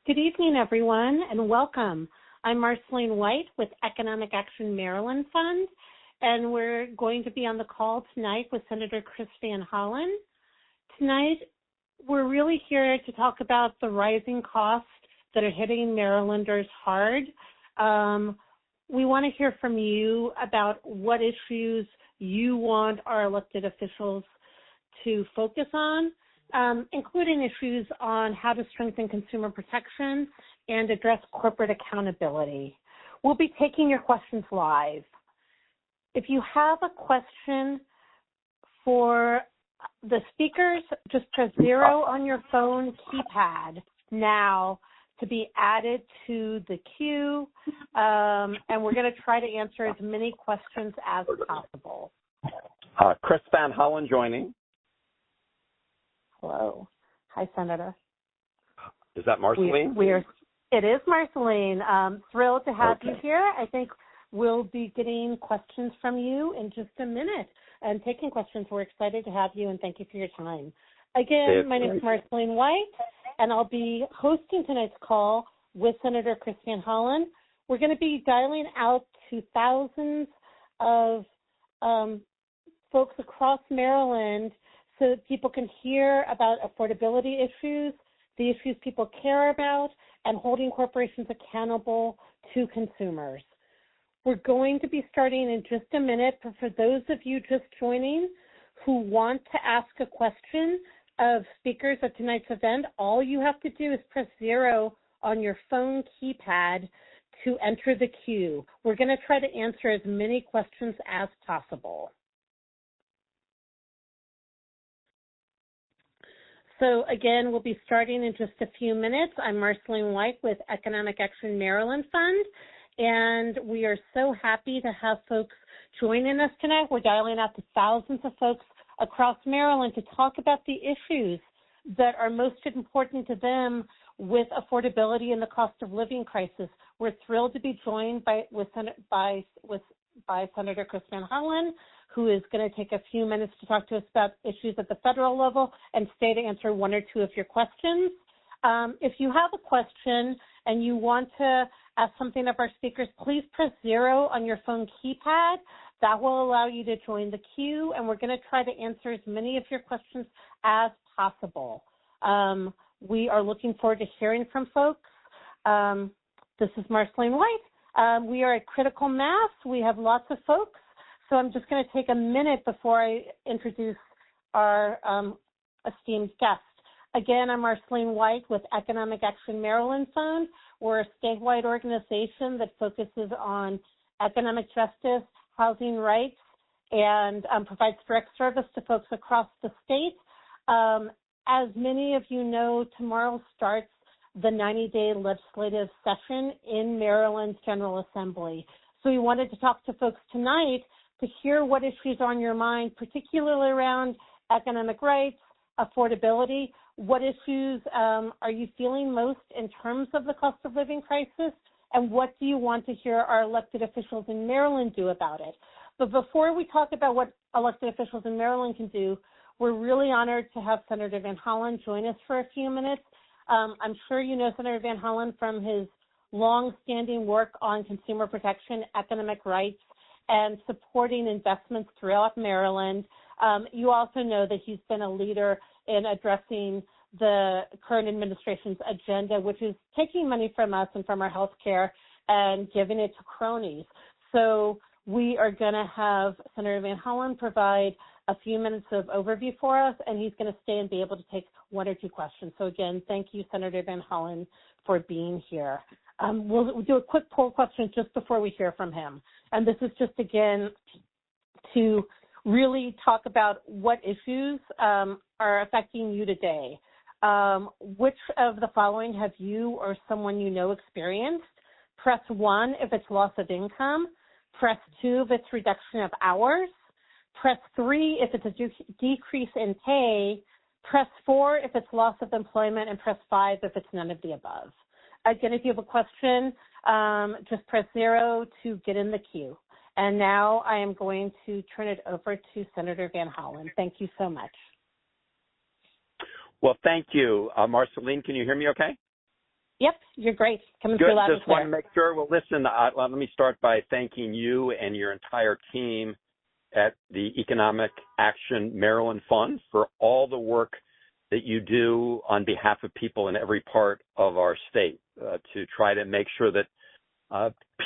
Good evening, everyone, and welcome. I'm Marceline White with Economic Action Maryland Fund, and we're going to be on the call tonight with Senator Chris Van Hollen. Tonight, we're really here to talk about the rising costs that are hitting Marylanders hard. We want to hear from you about what issues you want our elected officials to focus on, including issues on how to strengthen consumer protection and address corporate accountability. We'll be taking your questions live. If you have a question for the speakers, just press 0 on your phone keypad now to be added to the queue, and we're going to try to answer as many questions as possible. Chris Van Hollen joining. Hello. Hi, Senator. Is that Marceline? It is Marceline. Thrilled to have you here. I think we'll be getting questions from you in just a minute and taking questions. We're excited to have you, and thank you for your time. Again, my name is Marceline White, and I'll be hosting tonight's call with Senator Chris Van Hollen. We're going to be dialing out to thousands of folks across Maryland so that people can hear about affordability issues, the issues people care about, and holding corporations accountable to consumers. We're going to be starting in just a minute, but for those of you just joining who want to ask a question of speakers at tonight's event, all you have to do is press 0 on your phone keypad to enter the queue. We're going to try to answer as many questions as possible. So again, we'll be starting in just a few minutes. I'm Marceline White with Economic Action Maryland Fund, and we are so happy to have folks joining us tonight. We're dialing out to thousands of folks across Maryland to talk about the issues that are most important to them with affordability and the cost of living crisis. We're thrilled to be joined by Senator Chris Van Hollen, who is going to take a few minutes to talk to us about issues at the federal level and stay to answer 1 or 2 of your questions. If you have a question and you want to ask something of our speakers, please press 0 on your phone keypad. That will allow you to join the queue, and we're going to try to answer as many of your questions as possible. We are looking forward to hearing from folks. This is Marceline White. We are at critical mass. We have lots of folks. So I'm just going to take a minute before I introduce our esteemed guest. Again, I'm Marceline White with Economic Action Maryland Fund. We're a statewide organization that focuses on economic justice, housing rights, and provides direct service to folks across the state. As many of you know, tomorrow starts the 90-day legislative session in Maryland's General Assembly. So we wanted to talk to folks tonight to hear what issues are on your mind, particularly around economic rights, affordability. What issues are you feeling most in terms of the cost of living crisis, and what do you want to hear our elected officials in Maryland do about it? But before we talk about what elected officials in Maryland can do, we're really honored to have Senator Van Hollen join us for a few minutes. I'm sure you know Senator Van Hollen from his long-standing work on consumer protection, economic rights, and supporting investments throughout Maryland. You also know that he's been a leader in addressing the current administration's agenda, which is taking money from us and from our health care and giving it to cronies. So we are going to have Senator Van Hollen provide a few minutes of overview for us, and he's going to stay and be able to take 1 or 2 questions. So again, thank you, Senator Van Hollen, for being here. We'll do a quick poll question just before we hear from him. And this is just, again, to really talk about what issues are affecting you today. Which of the following have you or someone you know experienced? Press 1 if it's loss of income. Press 2 if it's reduction of hours. Press 3 if it's a decrease in pay. Press 4 if it's loss of employment, and press 5 if it's none of the above. Again, if you have a question, just press 0 to get in the queue. And now I am going to turn it over to Senator Van Hollen. Thank you so much. Well, thank you. Marceline, can you hear me okay? Yep, you're great. Coming Good. through loud and Just clear. want to make sure. Well, listen, let me start by thanking you and your entire team at the Economic Action Maryland Fund for all the work that you do on behalf of people in every part of our state to try to make sure that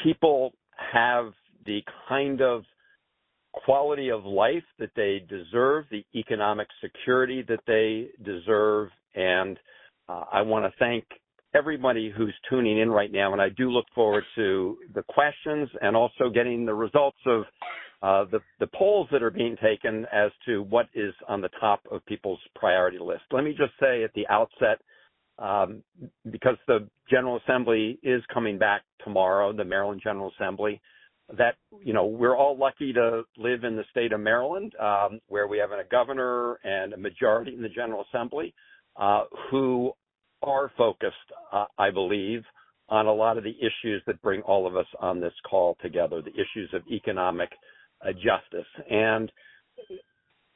people have the kind of quality of life that they deserve, the economic security that they deserve. And I want to thank everybody who's tuning in right now. And I do look forward to the questions and also getting the results of the polls that are being taken as to what is on the top of people's priority list. Let me just say at the outset, because the General Assembly is coming back tomorrow, the Maryland General Assembly, that, we're all lucky to live in the state of Maryland, where we have a governor and a majority in the General Assembly who are focused, I believe, on a lot of the issues that bring all of us on this call together, the issues of economic justice. And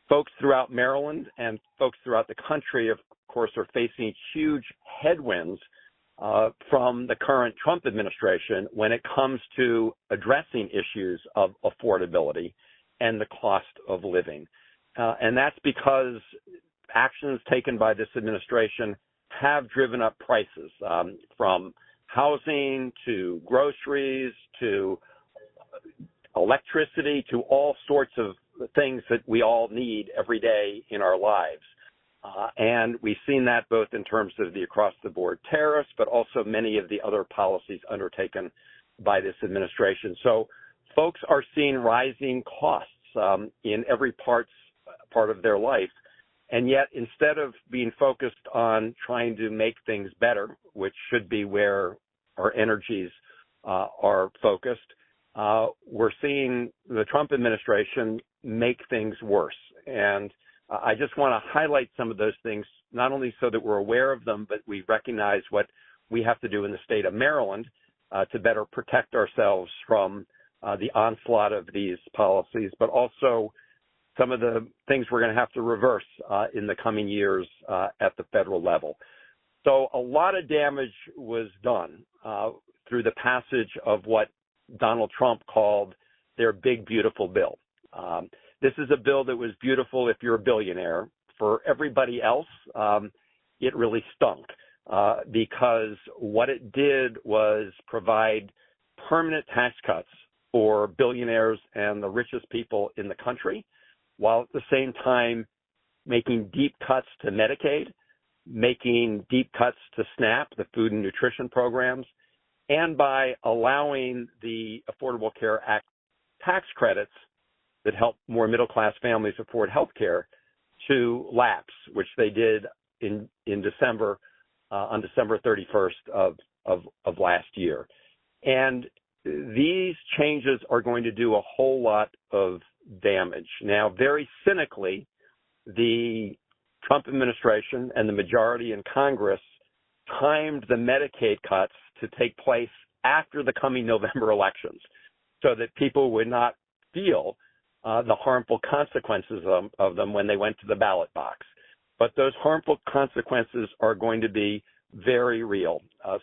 folks throughout Maryland and folks throughout the country, of course, are facing huge headwinds from the current Trump administration when it comes to addressing issues of affordability and the cost of living. And that's because actions taken by this administration have driven up prices from housing to groceries to electricity to all sorts of things that we all need every day in our lives. And we've seen that both in terms of the across-the-board tariffs, but also many of the other policies undertaken by this administration. So folks are seeing rising costs in every part of their life. And yet, instead of being focused on trying to make things better, which should be where our energies are focused, we're seeing the Trump administration make things worse. And I just want to highlight some of those things, not only so that we're aware of them, but we recognize what we have to do in the state of Maryland to better protect ourselves from the onslaught of these policies, but also some of the things we're going to have to reverse in the coming years at the federal level. So a lot of damage was done through the passage of what Donald Trump called their big, beautiful bill. This is a bill that was beautiful if you're a billionaire. For everybody else, it really stunk because what it did was provide permanent tax cuts for billionaires and the richest people in the country, while at the same time making deep cuts to Medicaid, making deep cuts to SNAP, the food and nutrition programs, and by allowing the Affordable Care Act tax credits that help more middle-class families afford health care to lapse, which they did in December, on December 31st of last year. And these changes are going to do a whole lot of damage. Now, very cynically, the Trump administration and the majority in Congress timed the Medicaid cuts to take place after the coming November elections so that people would not feel the harmful consequences of them when they went to the ballot box. But those harmful consequences are going to be very real.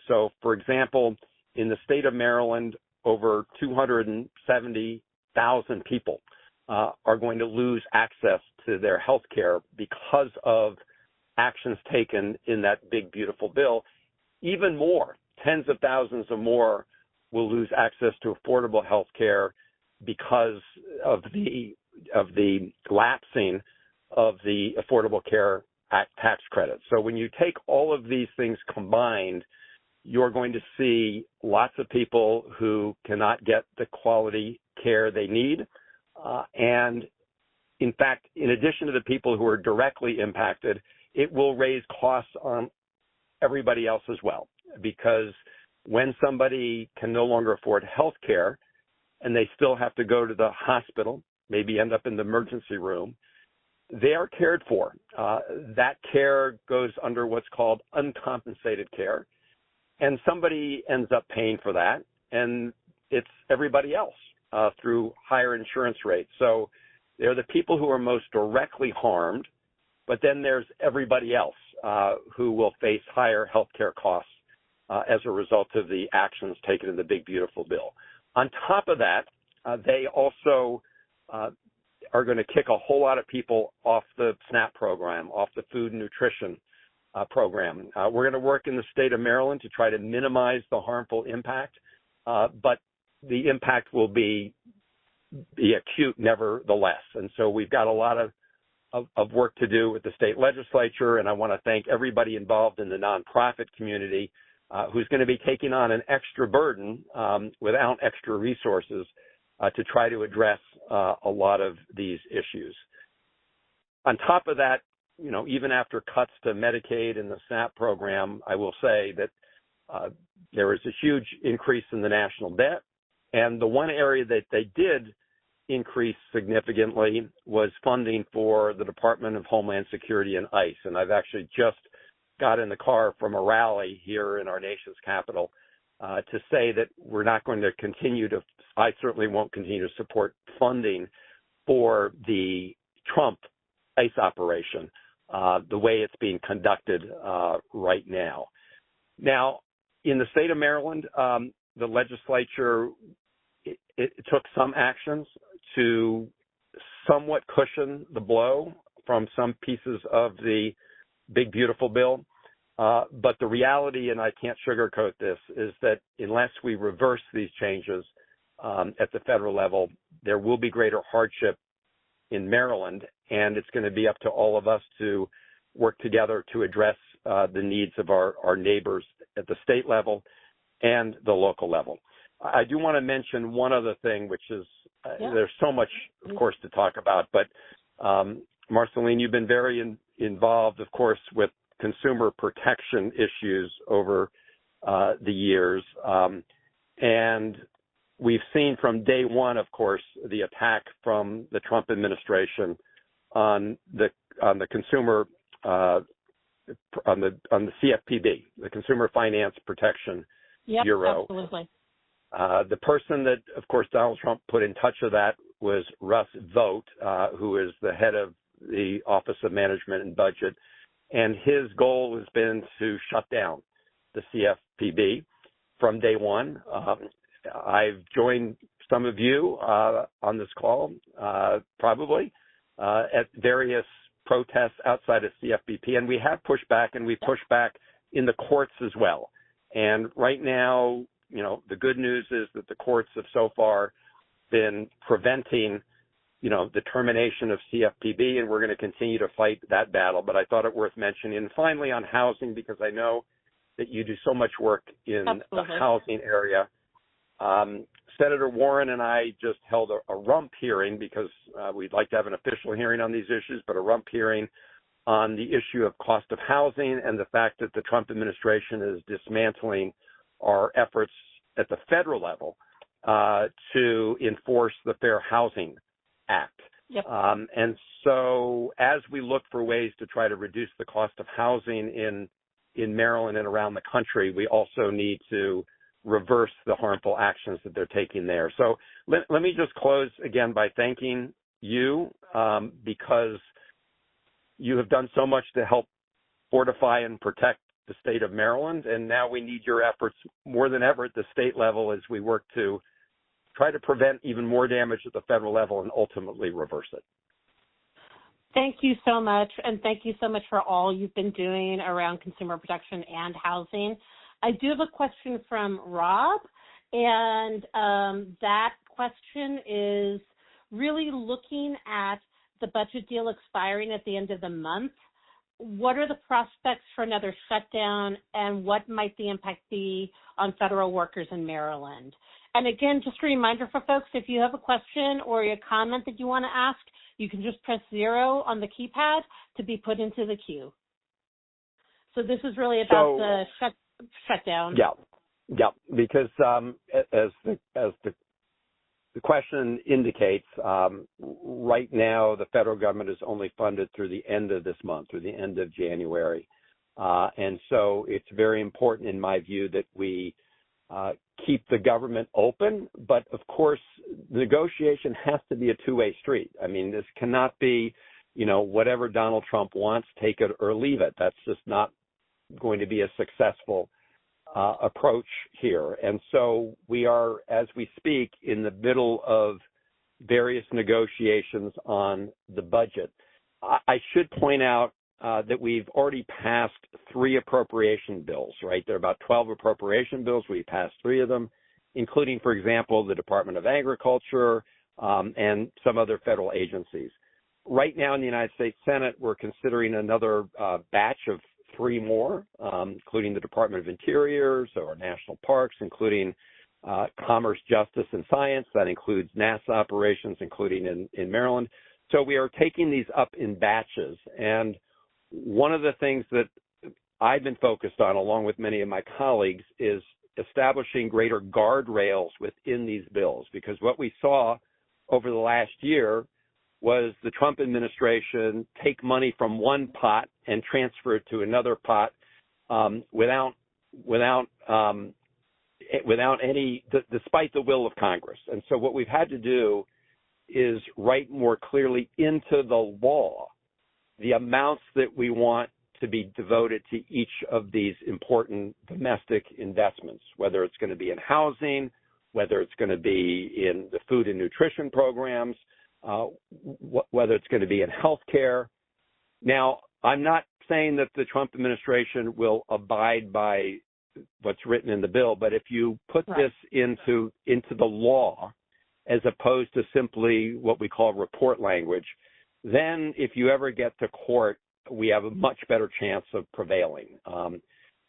So, for example, in the state of Maryland, over 270,000 people are going to lose access to their health care because of actions taken in that big, beautiful bill. Even more, tens of thousands or more will lose access to affordable health care because of the lapsing of the Affordable Care Act tax credit. So when you take all of these things combined, you're going to see lots of people who cannot get the quality care they need. And in fact, in addition to the people who are directly impacted, it will raise costs on everybody else as well. Because when somebody can no longer afford health care and they still have to go to the hospital, maybe end up in the emergency room, they are cared for. That care goes under what's called uncompensated care. And somebody ends up paying for that, and it's everybody else through higher insurance rates. So they're the people who are most directly harmed, but then there's everybody else who will face higher health care costs as a result of the actions taken in the Big Beautiful Bill. On top of that, they also are going to kick a whole lot of people off the SNAP program, off the food and nutrition program. We're going to work in the state of Maryland to try to minimize the harmful impact, but the impact will be acute nevertheless. And so we've got a lot of work to do with the state legislature, and I want to thank everybody involved in the nonprofit community who's going to be taking on an extra burden without extra resources to try to address a lot of these issues. On top of that, even after cuts to Medicaid and the SNAP program, I will say that there is a huge increase in the national debt. And the one area that they did increase significantly was funding for the Department of Homeland Security and ICE. And I've actually just got in the car from a rally here in our nation's capital to say that we're not going to continue to, I certainly won't continue to support funding for the Trump ICE operation the way it's being conducted right now. Now, in the state of Maryland, the legislature it took some actions to somewhat cushion the blow from some pieces of the Big Beautiful Bill. But the reality, and I can't sugarcoat this, is that unless we reverse these changes at the federal level, there will be greater hardship in Maryland, and it's going to be up to all of us to work together to address the needs of our neighbors at the state level and the local level. I do want to mention one other thing, which is there's so much, of course, to talk about, but Marceline, you've been very involved, of course, with consumer protection issues over the years. And we've seen from day one, of course, the attack from the Trump administration on the consumer on the CFPB, the Consumer Finance Protection Bureau. Absolutely. The person that, of course, Donald Trump put in touch with that was Russ Vought, who is the head of the Office of Management and Budget. And his goal has been to shut down the CFPB from day one. I've joined some of you on this call, probably, at various protests outside of CFPB. And we have pushed back, and we pushed back in the courts as well. And right now, the good news is that the courts have so far been preventing the termination of CFPB, and we're going to continue to fight that battle. But I thought it worth mentioning. And finally, on housing, because I know that you do so much work in the housing area. Senator Warren and I just held a rump hearing because we'd like to have an official hearing on these issues, but a rump hearing on the issue of cost of housing and the fact that the Trump administration is dismantling our efforts at the federal level to enforce the Fair Housing Act. Yep. And so as we look for ways to try to reduce the cost of housing in Maryland and around the country, we also need to reverse the harmful actions that they're taking there. So let me just close again by thanking you because you have done so much to help fortify and protect the state of Maryland, and now we need your efforts more than ever at the state level as we work to try to prevent even more damage at the federal level and ultimately reverse it. Thank you so much, and thank you so much for all you've been doing around consumer protection and housing. I do have a question from Rob, and that question is really looking at the budget deal expiring at the end of the month. What are the prospects for another shutdown, and what might the impact be on federal workers in Maryland? And again, just a reminder for folks, if you have a question or a comment that you want to ask, you can just press 0 on the keypad to be put into the queue. So this is really about the shutdown. Yeah, because as the question indicates, right now the federal government is only funded through the end of this month, through the end of January. And so it's very important, in my view, that we keep the government open. But, of course, negotiation has to be a two-way street. I mean, this cannot be, whatever Donald Trump wants, take it or leave it. That's just not going to be a successful approach here. And so we are, as we speak, in the middle of various negotiations on the budget. I should point out that we've already passed 3 appropriation bills, right? There are about 12 appropriation bills. We passed 3 of them, including, for example, the Department of Agriculture and some other federal agencies. Right now in the United States Senate, we're considering another batch of 3 more, including the Department of Interior, so our national parks, including Commerce, Justice, and Science. That includes NASA operations, including in Maryland. So we are taking these up in batches. And one of the things that I've been focused on, along with many of my colleagues, is establishing greater guardrails within these bills. Because what we saw over the last year was the Trump administration take money from one pot and transfer it to another pot without any, despite the will of Congress. And so what we've had to do is write more clearly into the law the amounts that we want to be devoted to each of these important domestic investments, whether it's going to be in housing, whether it's going to be in the food and nutrition programs, whether it's going to be in health care. Now, I'm not saying that the Trump administration will abide by what's written in the bill, but if you put this into the law as opposed to simply what we call report language, then if you ever get to court, we have a much better chance of prevailing.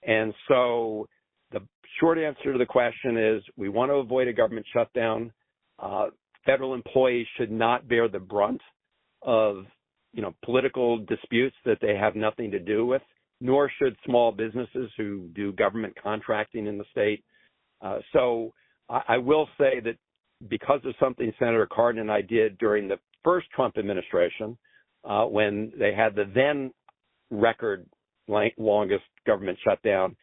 And so the short answer to the question is we want to avoid a government shutdown. Federal employees should not bear the brunt of, political disputes that they have nothing to do with, nor should small businesses who do government contracting in the state. So I will say that because of something Senator Cardin and I did during the first Trump administration, when they had the then record longest government shutdown,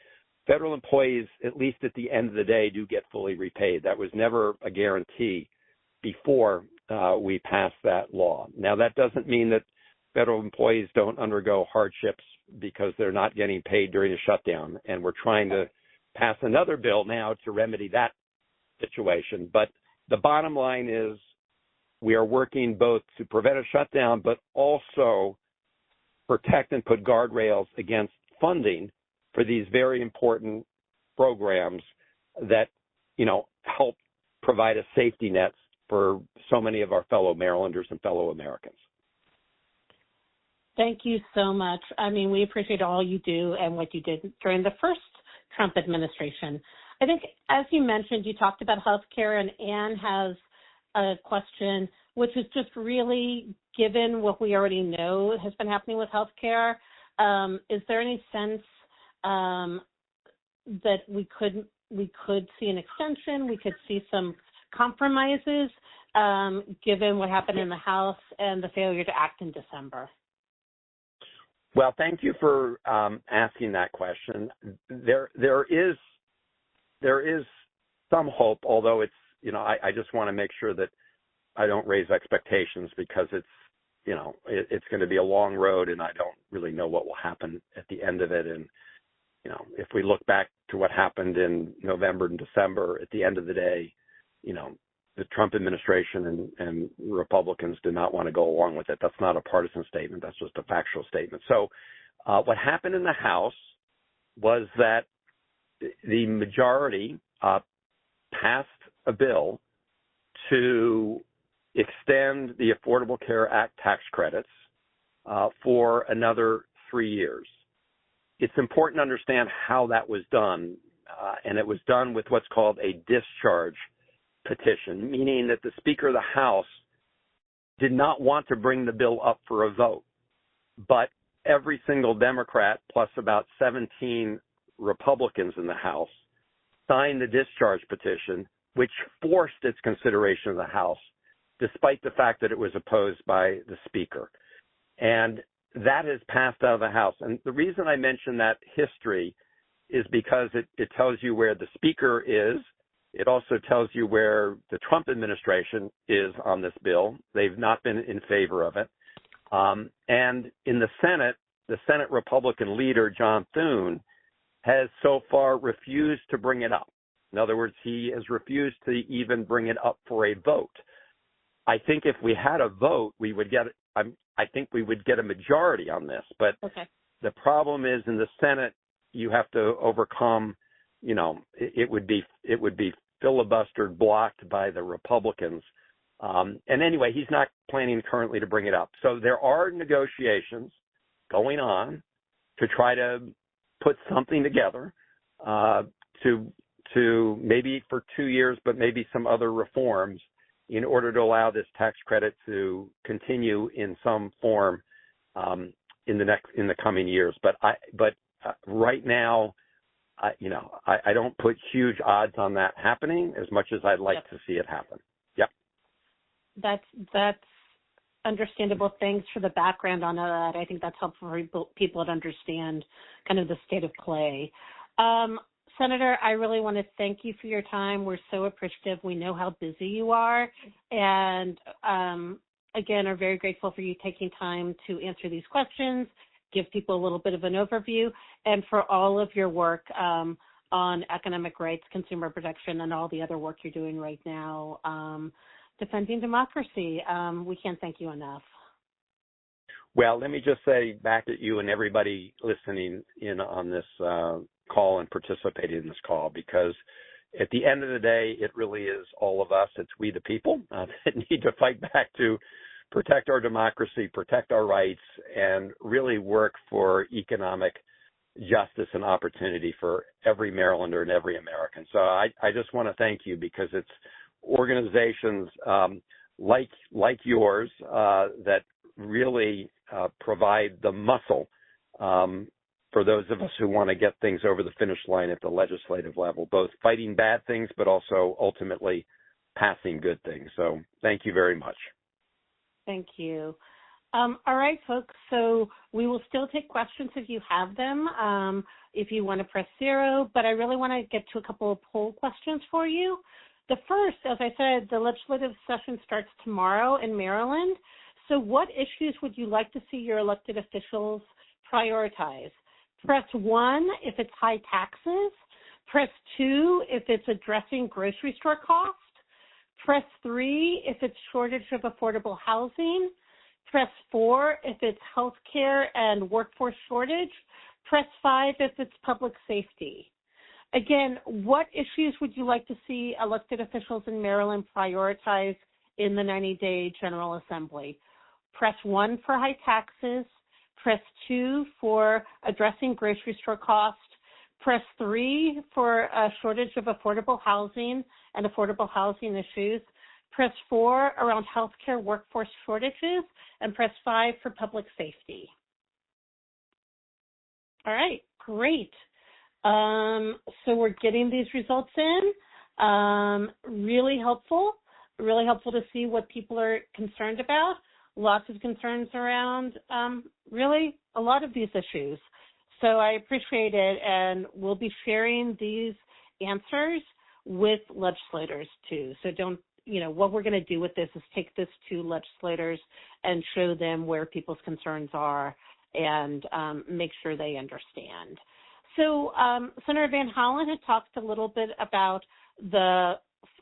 federal employees, at least at the end of the day, do get fully repaid. That was never a guarantee before we passed that law. Now, that doesn't mean that federal employees don't undergo hardships because they're not getting paid during a shutdown. And we're trying to pass another bill now to remedy that situation. But the bottom line is we are working both to prevent a shutdown, but also protect and put guardrails against funding for these very important programs that, help provide a safety net for so many of our fellow Marylanders and fellow Americans. Thank you so much. I mean, we appreciate all you do and what you did during the first Trump administration. I think, as you mentioned, you talked about health care, and Anne has a question, which is just really, given what we already know has been happening with health care, is there any sense that we could see an extension, we could see some compromises, given what happened in the House and the failure to act in December? Well, thank you for asking that question. There is some hope, although it's, I just want to make sure that I don't raise expectations because it's going to be a long road and I don't really know what will happen at the end of it. And, if we look back to what happened in November and December, at the end of the day, the Trump administration and Republicans did not want to go along with it. That's not a partisan statement. That's just a factual statement. So what happened in the House was that the majority passed a bill to extend the Affordable Care Act tax credits for another 3 years. It's important to understand how that was done, and it was done with what's called a discharge petition, meaning that the Speaker of the House did not want to bring the bill up for a vote, but every single Democrat plus about 17 Republicans in the House signed the discharge petition, which forced its consideration of the House, despite the fact that it was opposed by the Speaker. And that has passed out of the House. And the reason I mention that history is because it tells you where the Speaker is. It also tells you where the Trump administration is on this bill. They've not been in favor of it. And in the Senate Republican leader, John Thune, has so far refused to bring it up. In other words, he has refused to even bring it up for a vote. I think if we had a vote, we would get. I think we would get a majority on this. But the problem is in the Senate, you have to overcome. It would be filibustered, blocked by the Republicans. And anyway, he's not planning currently to bring it up. So there are negotiations going on to try to put something together to maybe for 2 years, but maybe some other reforms in order to allow this tax credit to continue in some form in the coming years. But right now, I don't put huge odds on that happening as much as I'd like to see it happen. Yep. That's understandable. Thanks for the background on that. I think that's helpful for people to understand kind of the state of play. Senator, I really want to thank you for your time. We're so appreciative. We know how busy you are, and again, are very grateful for you taking time to answer these questions, give people a little bit of an overview, and for all of your work on economic rights, consumer protection, and all the other work you're doing right now defending democracy. We can't thank you enough. Well, let me just say back at you and everybody listening in on this call and participating in this call, because at the end of the day, it really is all of us. It's we the people that need to fight back to protect our democracy, protect our rights, and really work for economic justice and opportunity for every Marylander and every American. So I just want to thank you, because it's organizations like yours that really provide the muscle for those of us who want to get things over the finish line at the legislative level, both fighting bad things but also ultimately passing good things. So thank you very much. Thank you. All right, folks, so we will still take questions if you have them, if you want to press 0, but I really want to get to a couple of poll questions for you. The first, as I said, the legislative session starts tomorrow in Maryland. So what issues would you like to see your elected officials prioritize? Press 1 if it's high taxes. Press 2 if it's addressing grocery store cost. Press 3 if it's shortage of affordable housing. Press 4 if it's health care and workforce shortage. Press 5 if it's public safety. Again, what issues would you like to see elected officials in Maryland prioritize in the 90-day General Assembly? Press 1 for high taxes. Press 2 for addressing grocery store cost. Press 3 for a shortage of affordable housing and affordable housing issues. Press 4 around healthcare workforce shortages, and press 5 for public safety. All right, great. So we're getting these results in. Really helpful to see what people are concerned about. Lots of concerns around really a lot of these issues. So I appreciate it, and we'll be sharing these answers with legislators too. So what we're going to do with this is take this to legislators and show them where people's concerns are and make sure they understand. So Senator Van Hollen had talked a little bit about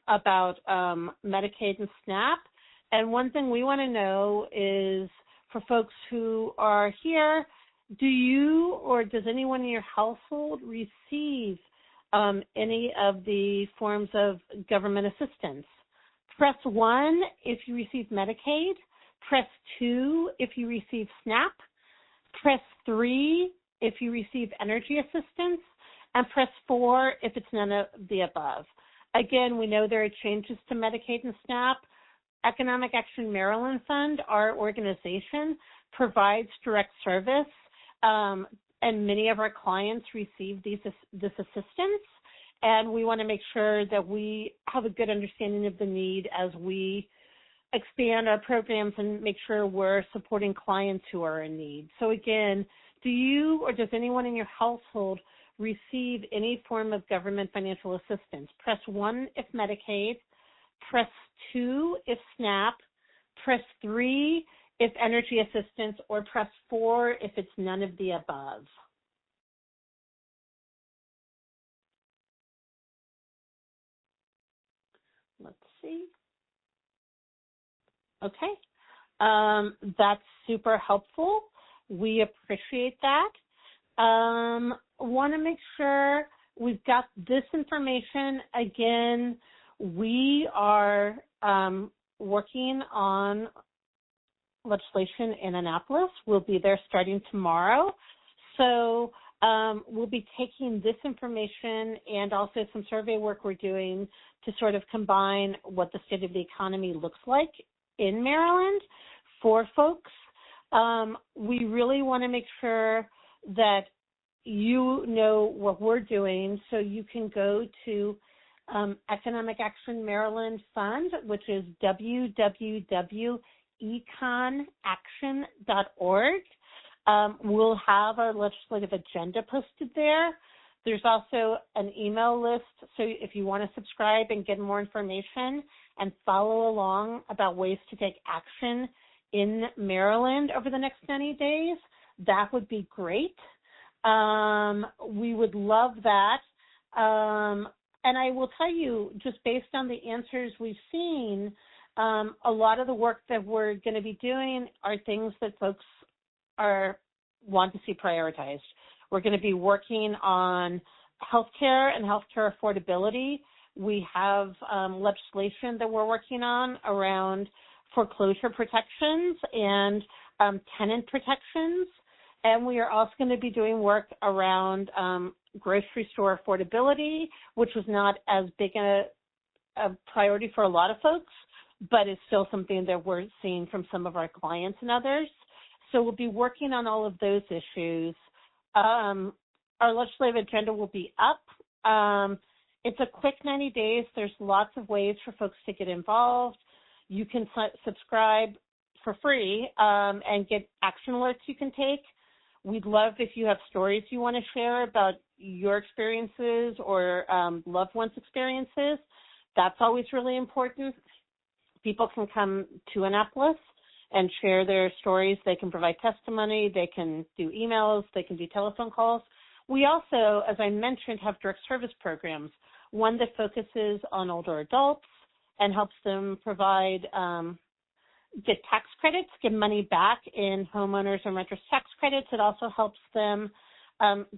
Medicaid and SNAP. And one thing we want to know is, for folks who are here, do you or does anyone in your household receive any of the forms of government assistance? Press 1 if you receive Medicaid. Press 2 if you receive SNAP. Press 3 if you receive energy assistance. And press 4 if it's none of the above. Again, we know there are changes to Medicaid and SNAP. Economic Action Maryland Fund, our organization, provides direct service, and many of our clients receive this assistance. And we want to make sure that we have a good understanding of the need as we expand our programs and make sure we're supporting clients who are in need. So again, do you or does anyone in your household receive any form of government financial assistance? Press 1 if Medicaid. Press 2 if SNAP. Press 3 if energy assistance, or press 4 if it's none of the above. Let's see. Okay. That's super helpful. We appreciate that. Want to make sure we've got this information. Again, we are working on legislation in Annapolis. We'll be there starting tomorrow. So we'll be taking this information and also some survey work we're doing to sort of combine what the state of the economy looks like in Maryland for folks. We really want to make sure that you know what we're doing, so you can go to Economic Action Maryland Fund, which is www.econaction.org. We'll have our legislative agenda posted there. There's also an email list, so if you want to subscribe and get more information and follow along about ways to take action in Maryland over the next 90 days, that would be great. We would love that. And I will tell you, just based on the answers we've seen, a lot of the work that we're going to be doing are things that folks want to see prioritized. We're going to be working on healthcare and healthcare affordability. We have legislation that we're working on around foreclosure protections and tenant protections. And we are also going to be doing work around grocery store affordability, which was not as big a priority for a lot of folks, but it's still something that we're seeing from some of our clients and others. So we'll be working on all of those issues. Our legislative agenda will be up. It's a quick 90 days. There's lots of ways for folks to get involved. You can subscribe for free and get action alerts you can take. We'd love if you have stories you want to share about your experiences or loved ones' experiences. That's always really important. People can come to Annapolis and share their stories. They can provide testimony. They can do emails. They can do telephone calls. We also, as I mentioned, have direct service programs, one that focuses on older adults and helps them provide get tax credits, get money back in homeowners and renters tax credits. It also helps them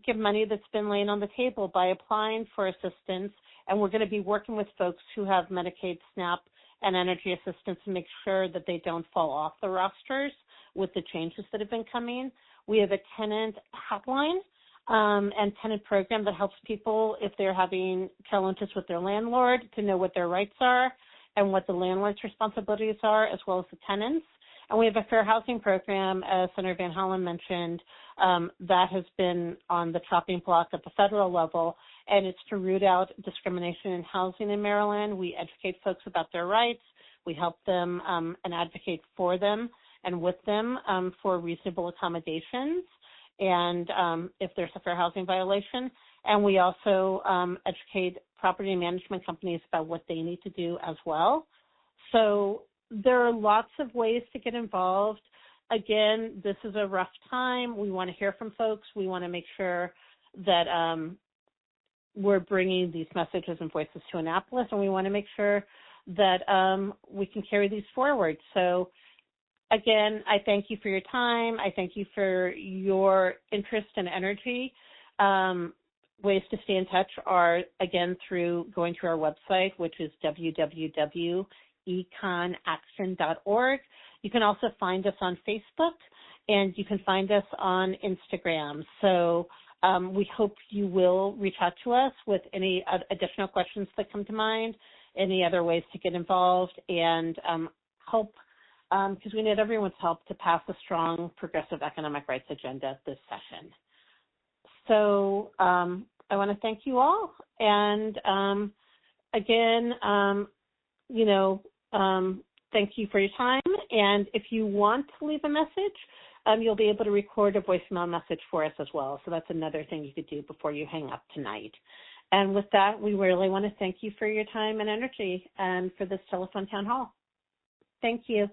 get money that's been laying on the table by applying for assistance. And we're going to be working with folks who have Medicaid, SNAP, and energy assistance to make sure that they don't fall off the rosters with the changes that have been coming. We have a tenant hotline and tenant program that helps people if they're having challenges with their landlord to know what their rights are and what the landlord's responsibilities are, as well as the tenants. And we have a fair housing program, as Senator Van Hollen mentioned, that has been on the chopping block at the federal level, and it's to root out discrimination in housing in Maryland. We educate folks about their rights. We help them and advocate for them and with them for reasonable accommodations and if there's a fair housing violation. And we also educate property management companies about what they need to do as well. So there are lots of ways to get involved. Again, this is a rough time. We want to hear from folks. We want to make sure that we're bringing these messages and voices to Annapolis, and we want to make sure that we can carry these forward. So again, I thank you for your time. I thank you for your interest and energy. Ways to stay in touch are, again, through going to our website, which is www.econaction.org. You can also find us on Facebook, and you can find us on Instagram. So we hope you will reach out to us with any additional questions that come to mind, any other ways to get involved, and help, because we need everyone's help to pass a strong progressive economic rights agenda this session. So I want to thank you all. And again, thank you for your time. And if you want to leave a message, you'll be able to record a voicemail message for us as well. So that's another thing you could do before you hang up tonight. And with that, we really want to thank you for your time and energy and for this telephone town hall. Thank you.